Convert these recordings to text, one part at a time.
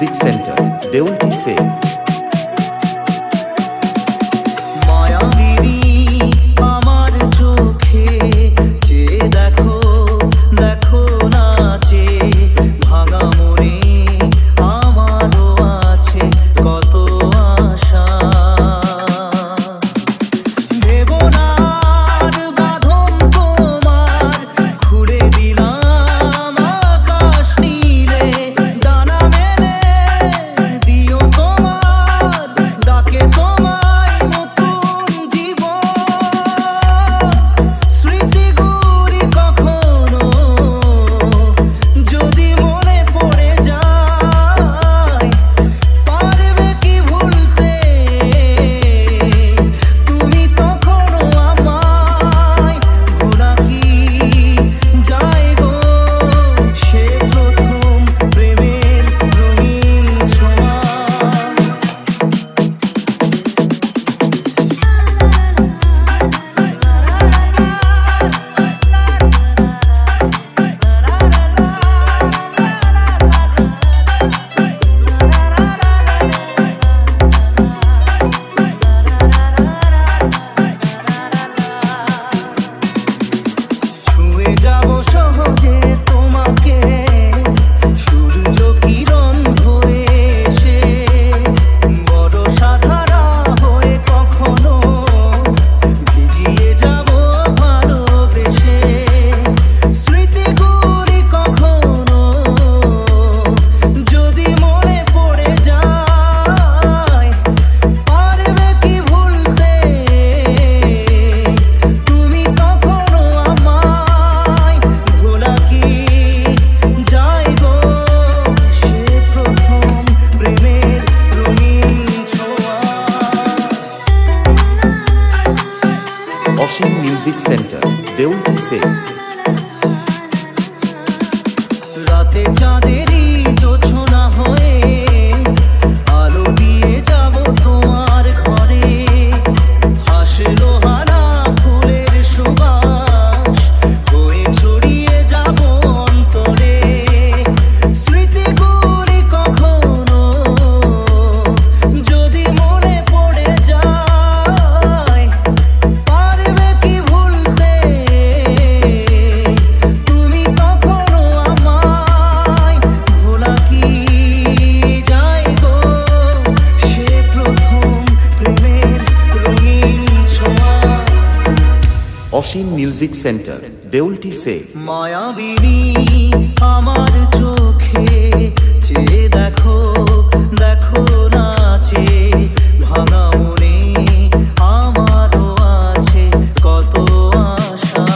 Music centre, Deulti safe. Asim music centre, Deulti safe. রাতে চাঁদেরই জোছনা হয়ে আলো দিয়ে যাব তোমার ঘরে, হাসলো হারা ফুলের সুবাস হয়ে ছড়িয়ে যাব অন্তরে। স্মৃতিগুলি কখনো যদি মনে পড়ে যায়, পারবে কি ভুলতে তুমি কখনো আমায়? ভোলা কি যায় গো সে প্রথম প্রেমের রঙিন ছোঁয়া। অসীম মিউজিক সেন্টার, দেউলটি সেফ। মায়াবিনী আমার চোখে চেয়ে দেখো, দেখো নাচে ভাঙা মনে আমারও আছে কত আশা।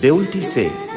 দেউলটি সেফ।